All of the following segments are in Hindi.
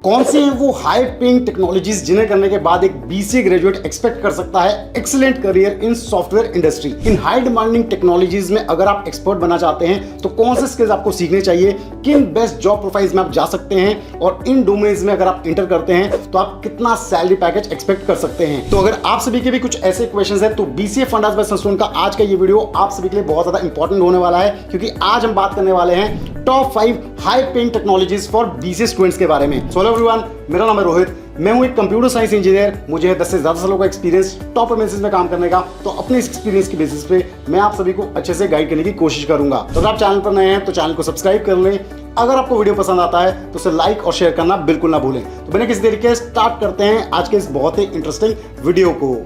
कौन सी हैं वो हाई पेइंग टेक्नोलॉजीज जिन्हें करने के बाद एक बीसीए ग्रेजुएट एक्सपेक्ट कर सकता है excellent career in software industry. In high demanding technologies में अगर आप एक्सपर्ट बनना चाहते हैं तो कौन से स्किल्स आपको सीखने चाहिए, किन बेस्ट जॉब प्रोफाइल्स में आप जा सकते हैं और इन डोमेन्स में अगर आप इंटर करते हैं तो आप कितना सैलरी पैकेज एक्सपेक्ट कर सकते हैं। तो अगर आप सभी के भी कुछ ऐसे क्वेश्चंस हैं तो बीसीए फंडास बाय सनस्टोन का आज का ये वीडियो आप सभी के लिए बहुत ज्यादा इंपॉर्टेंट होने वाला है, क्योंकि आज हम बात करने वाले हैं top 5 high paying technologies for BCA students के बारे में। सो हेलो एवरीवन, मेरा नाम है रोहित, मैं हूं एक कंप्यूटर साइंस इंजीनियर। मुझे है 10 से ज्यादा सालों का एक्सपीरियंस टॉप एमएनसीज में काम करने का। तो अपने इस एक्सपीरियंस की बेसिस पे मैं आप सभी को अच्छे से गाइड करने की कोशिश करूंगा। तो अगर आप चैनल पर नए हैं तो चैनल को सब्सक्राइब कर लें। अगर आपको वीडियो पसंद आता है तो उसे लाइक और शेयर करना बिल्कुल ना भूलें। तो बिना किसी देरी के स्टार्ट करते हैं आज के इस बहुत ही इंटरेस्टिंग वीडियो को।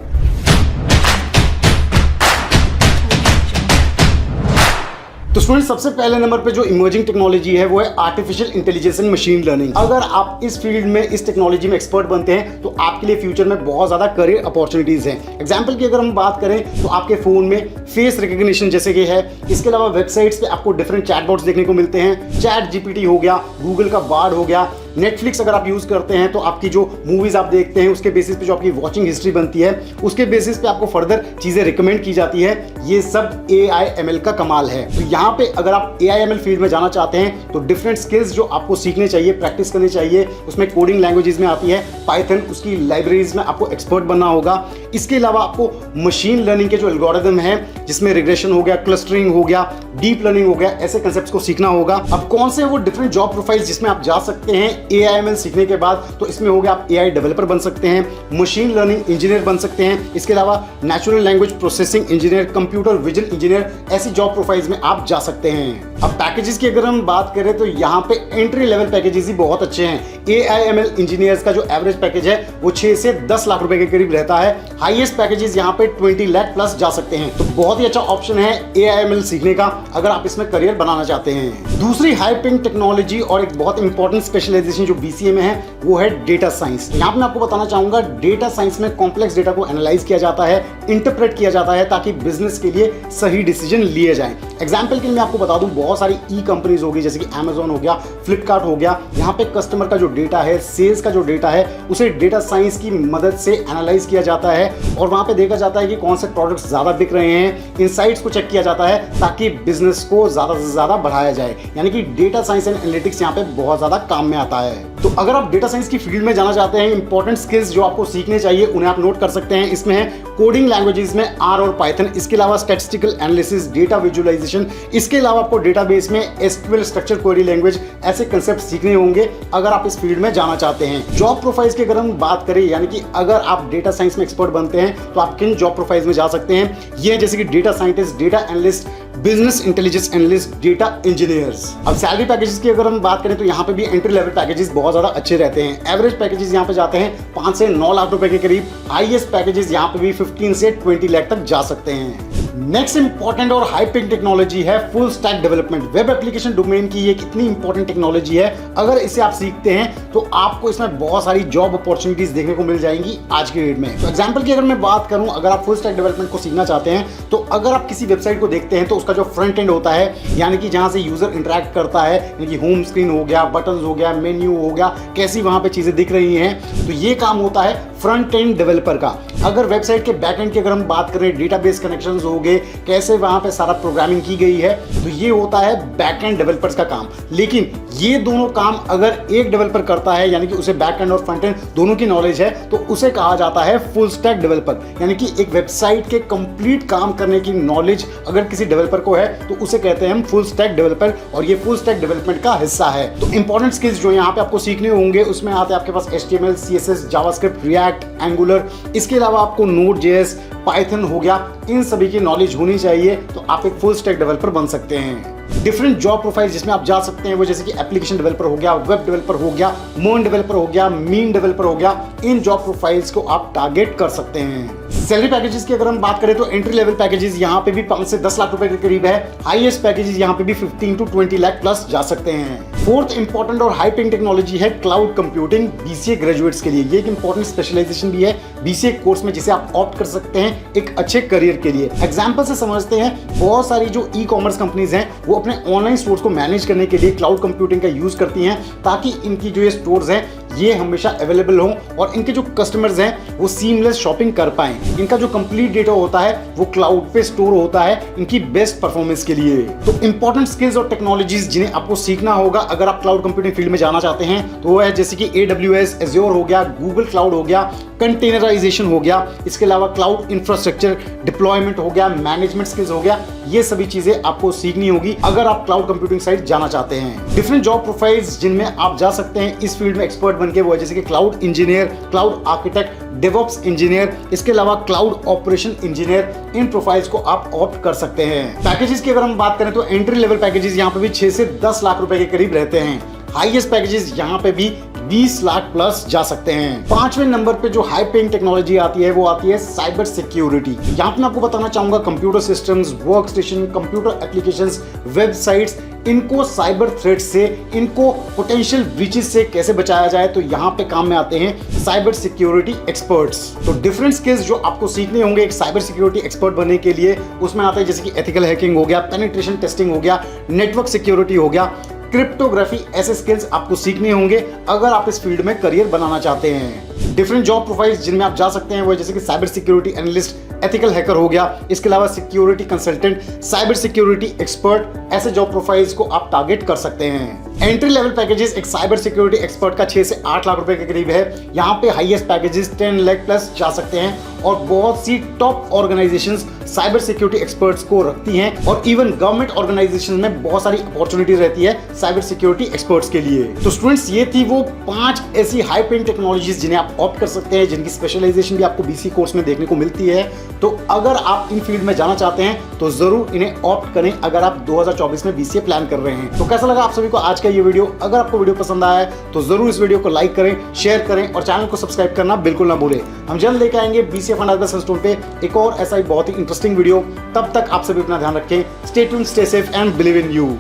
तो स्टूडेंट, सबसे पहले नंबर पे जो इमर्जिंग टेक्नोलॉजी है वो है artificial intelligence and machine learning. अगर आप इस फील्ड में इस टेक्नोलॉजी में एक्सपर्ट बनते हैं तो आपके लिए फ्यूचर में बहुत ज्यादा करियर अपॉर्चुनिटीज हैं। एग्जांपल की अगर हम बात करें तो आपके फोन में फेस रिकग्निशन जैसे कि है, इसके अलावा वेबसाइट्स पे आपको डिफरेंट चैटबॉट्स देखने को मिलते हैं। चैट जीपीटी हो गया, गूगल का बार्ड हो गया, नेटफ्लिक्स अगर आप यूज करते हैं तो आपकी जो मूवीज आप देखते हैं उसके बेसिस पे जो आपकी वॉचिंग हिस्ट्री बनती है उसके बेसिस पे आपको फर्दर चीजें रिकमेंड की जाती है। ये सब AI/ML का कमाल है। तो यहाँ पे अगर आप AI/ML फील्ड में जाना चाहते हैं तो डिफरेंट स्किल्स जो आपको सीखने चाहिए, प्रैक्टिस करनी चाहिए। उसमें कोडिंग लैंग्वेजेस में आती है पाइथन, उसकी लाइब्रेरीज में आपको एक्सपर्ट बनना होगा। इसके अलावा आपको मशीन लर्निंग के जो एल्गोरिथम है जिसमें रिग्रेशन हो गया, क्लस्टरिंग हो गया, डीप लर्निंग हो गया, ऐसे कंसेप्ट्स को सीखना होगा। अब कौन से वो डिफरेंट जॉब प्रोफाइल्स जिसमें आप जा सकते हैं AI/ML सीखने के बाद, तो इसमें हो गया आप AI डेवलपर बन सकते हैं, मशीन लर्निंग इंजीनियर बन सकते हैं, इसके अलावा natural language processing engineer, computer vision engineer, ऐसी जॉब प्रोफाइल्स में आप जा सकते हैं। अब पैकेजेस की अगर हम बात करें तो यहाँ पे एंट्री लेवल पैकेजेस ही बहुत अच्छे हैं। AI/ML इंजीनियर्स का जो एवरेज पैकेज है वो 6 से 10 लाख रुपए के करीब रहता है। हाईएस्ट पैकेजेस यहाँ पे 20 लाख प्लस जा सकते हैं। तो बहुत ही अच्छा ऑप्शन है AI/ML सीखने का अगर आप इसमें करियर बनाना चाहते हैं। दूसरी हाई पेइंग टेक्नोलॉजी और एक बहुत इंपॉर्टेंट स्पेशलाइजेशन जो बीसीए में है वो है डेटा साइंस। यहाँ पे मैं आपको बताना चाहूंगा, डेटा साइंस में कॉम्प्लेक्स डेटा को एनालाइज किया जाता है, इंटरप्रेट किया जाता है ताकि बिजनेस के लिए सही डिसीजन लिए जाएं। एग्जांपल के लिए मैं आपको बता दूं, बहुत सारी ई कंपनीज होगी जैसे कि Amazon हो गया, फ्लिपकार्ट हो गया। यहाँ पे कस्टमर का जो डेटा है, सेल्स का जो डेटा है, उसे डेटा साइंस की मदद से एनालाइज किया जाता है और वहां पे देखा जाता है कि कौन से प्रोडक्ट्स ज्यादा बिक रहे हैं। इनसाइट्स को चेक किया जाता है ताकि बिजनेस को ज्यादा से ज्यादा बढ़ाया जाए। यानी कि डेटा साइंस एंड एनालिटिक्स यहाँ पे बहुत ज्यादा काम में आता है। तो अगर आप डेटा साइंस की फील्ड में जाना चाहते हैं, इंपॉर्टेंट स्किल्स जो आपको सीखने चाहिए उन्हें आप नोट कर सकते हैं। इसमें है कोडिंग लैंग्वेजेस में R और पाइथन, इसके अलावा स्टैटिस्टिकल एनालिसिस, डेटा विजुअलाइजेशन, इसके अलावा आपको डेटाबेस में SQL स्ट्रक्चर क्वेरी लैंग्वेज, ऐसे कंसेप्ट सीखने होंगे अगर आप इस फील्ड में जाना चाहते हैं। जॉब प्रोफाइल्स की अगर हम बात करें, यानी कि अगर आप डेटा साइंस में एक्सपर्ट बनते हैं तो आप किन जॉब प्रोफाइल्स में जा सकते हैं, ये जैसे कि data scientist, data analyst, business intelligence analyst, data engineers. अब सैलरी पैकेजेस की अगर हम बात करें तो यहाँ पे भी एंट्री लेवल पैकेजेस बहुत ज्यादा अच्छे रहते हैं। एवरेज पैकेजेस यहाँ पे जाते हैं 5 से 9 लाख रुपए के करीब। हाईएस्ट पैकेजेस यहाँ पे भी 15 से 20 लाख तक जा सकते हैं। नेक्स्ट इंपॉर्टेंट और हाई पेइंग टेक्नोलॉजी है full stack development. Web application domain की ये कितनी इंपॉर्टेंट टेक्नोलॉजी है, अगर इसे आप सीखते हैं तो आपको इसमें बहुत सारी जॉब अपॉर्चुनिटीज देखने को मिल जाएंगी आज के डेट में। तो एग्जांपल की अगर मैं बात करूं, अगर आप फुल स्टैक डेवलपमेंट को सीखना चाहते हैं तो अगर आप किसी वेबसाइट को देखते हैं तो उसका जो फ्रंट एंड होता है, यानी कि जहां से यूजर इंटरेक्ट करता है, यानी कि होम स्क्रीन हो गया, बटन हो गया, मेन्यू हो गया, कैसी वहां पे चीजें दिख रही हैं, तो ये काम होता है फ्रंट एंड डेवलपर का। अगर वेबसाइट के बैक एंड की अगर हम बात करें, डेटाबेस कनेक्शंस हो गए, कैसे वहां पे सारा प्रोग्रामिंग की गई है, तो ये होता है बैक एंड डेवलपर्स का काम। लेकिन ये दोनों काम अगर एक डेवलपर करता है, यानी कि उसे बैक एंड और फ्रंट एंड दोनों की नॉलेज है, तो उसे कहा जाता है फुल स्टैक डेवलपर। यानी कि एक वेबसाइट के कंप्लीट काम करने की नॉलेज अगर किसी डेवलपर को है तो उसे कहते हैं हम फुल स्टैक डेवलपर, और ये फुल स्टैक डेवलपमेंट का हिस्सा है। तो इंपॉर्टेंट स्किल्स जो यहाँ पे आपको सीखने होंगे उसमें आते हैं आपके पास HTML, CSS, JavaScript, react, angular, इसके अलावा आपको Node.js, पाइथन हो गया, इन सभी की नॉलेज होनी चाहिए तो आप एक फुल स्टैक डेवलपर बन सकते हैं। डिफरेंट जॉब प्रोफाइल जिसमें आप जा सकते हैं वो जैसे कि एप्लीकेशन डेवलपर हो गया, वेब डेवलपर हो गया, मोन डेवलपर हो गया, मीन डेवलपर हो गया, इन जॉब प्रोफाइल्स को आप टारगेट कर सकते हैं। सैलरी पैकेजेस की अगर हम बात करें तो एंट्री लेवल पैकेजेस यहाँ पे भी 5 से 10 लाख रुपए के करीब है। हाईएस्ट पैकेजेस यहाँ पे भी 15 to 20 लाख प्लस जा सकते हैं। फोर्थ इंपॉर्टेंट और हाई पेइंग टेक्नोलॉजी है क्लाउड कंप्यूटिंग बीसीए ग्रेजुएट्स के लिए। ये एक इंपॉर्टेंट स्पेशलाइजेशन भी है बीसीए कोर्स में, जिसे आप ऑप्ट कर सकते हैं एक अच्छे करियर के लिए। एग्जांपल से समझते हैं, बहुत सारी जो ई कॉमर्स कंपनीज हैं वो अपने ऑनलाइन स्टोर्स को मैनेज करने के लिए क्लाउड कंप्यूटिंग का यूज करती हैं, ताकि इनकी जो ये स्टोर्स हैं ये हमेशा अवेलेबल हो और इनके जो कस्टमर्स हैं वो सीमलेस शॉपिंग कर पाएं। इनका जो कंप्लीट डेटा होता है वो क्लाउड पे स्टोर होता है इनकी बेस्ट परफॉर्मेंस के लिए। तो इंपॉर्टेंट स्किल्स और टेक्नोलॉजीज जिन्हें आपको सीखना होगा अगर आप क्लाउड कंप्यूटिंग फील्ड में जाना चाहते हैं, तो वो है जैसे कि AWS, Azure हो गया, गूगल क्लाउड हो गया, कंटेनराइजेशन हो गया, इसके अलावा क्लाउड इंफ्रास्ट्रक्चर डिप्लॉयमेंट हो गया, मैनेजमेंट स्किल्स हो गया। ये सभी चीजें आपको सीखनी होगी अगर आप क्लाउड कंप्यूटिंग साइड जाना चाहते हैं। डिफरेंट जॉब प्रोफाइल्स जिनमें आप जा सकते हैं इस फील्ड में एक्सपर्ट बनके, वो है जैसे कि cloud engineer, cloud architect, DevOps engineer, इसके अलावा क्लाउड ऑपरेशन इंजीनियर। इन प्रोफाइल्स को आप ऑप्ट कर सकते हैं। पैकेजेस की अगर हम बात करें तो एंट्री लेवल पैकेजेस यहाँ पे भी 6 से 10 लाख रुपए के करीब रहते हैं। हाईएस्ट पैकेजेस यहाँ पे भी 20 लाख प्लस जा सकते हैं। 5वें नंबर पे जो हाई पेइंग टेक्नोलॉजी आती है वो आती है साइबर सिक्योरिटी। यहाँ पे मैं आपको बताना चाहूंगा computer systems, work station, computer applications, websites, इनको साइबर थ्रेट से, इनको पोटेंशियल ब्रीचेस से कैसे बचाया जाए, तो यहाँ पे काम में आते हैं साइबर सिक्योरिटी एक्सपर्ट्स। तो डिफरेंट स्किल्स जो आपको सीखने होंगे एक साइबर सिक्योरिटी एक्सपर्ट बनने के लिए, उसमें आता है जैसे कि एथिकल हैकिंग हो गया, पेनिट्रेशन टेस्टिंग हो गया, नेटवर्क सिक्योरिटी हो गया, क्रिप्टोग्राफी। ऐसे स्किल्स आपको सीखने होंगे अगर आप इस फील्ड में करियर बनाना चाहते हैं। डिफरेंट जॉब प्रोफाइल्स जिनमें आप जा सकते हैं वो जैसे कि cyber security analyst, ethical hacker हो गया, इसके अलावा security consultant, cyber security expert. ऐसे जॉब प्रोफाइल्स को आप टारगेट कर सकते हैं। एंट्री लेवल पैकेजेस एक साइबर सिक्योरिटी एक्सपर्ट का 6 से 8 लाख रुपए के करीब है। यहाँ पे हाईएस्ट पैकेजेस 10 लाख प्लस जा सकते हैं और बहुत सी top organisations cyber security experts को रखती हैं और इवन गवर्नमेंट ऑर्गेनाइजेशंस में बहुत सारी अपॉर्चुनिटीज रहती है साइबर सिक्योरिटी एक्सपर्ट्स के लिए। तो स्टूडेंट्स, ये थी वो 5 ऐसी हाई पेइंग टेक्नोलॉजीज जिन्हें आप ऑप्ट कर सकते हैं, जिनकी स्पेशलाइजेशन भी आपको बीसी कोर्स में देखने को मिलती है। तो अगर आप इन फील्ड में जाना चाहते हैं तो जरूर इन्हें ऑप्ट करें अगर आप 2024 में बीसीए प्लान कर रहे हैं। तो कैसा लगा आप सभी को आज का ये वीडियो? अगर आपको वीडियो पसंद आया है तो जरूर इस वीडियो को लाइक करें, शेयर करें और चैनल को सब्सक्राइब करना बिल्कुल ना भूलें। हम जल्द लेके आएंगे बीसीए फंडामेंटल सनस्टोन पे एक और ऐसा ही बहुत ही इंटरेस्टिंग वीडियो। तब तक आप सभी अपना ध्यान रखें। Stay tuned, stay safe and believe in you.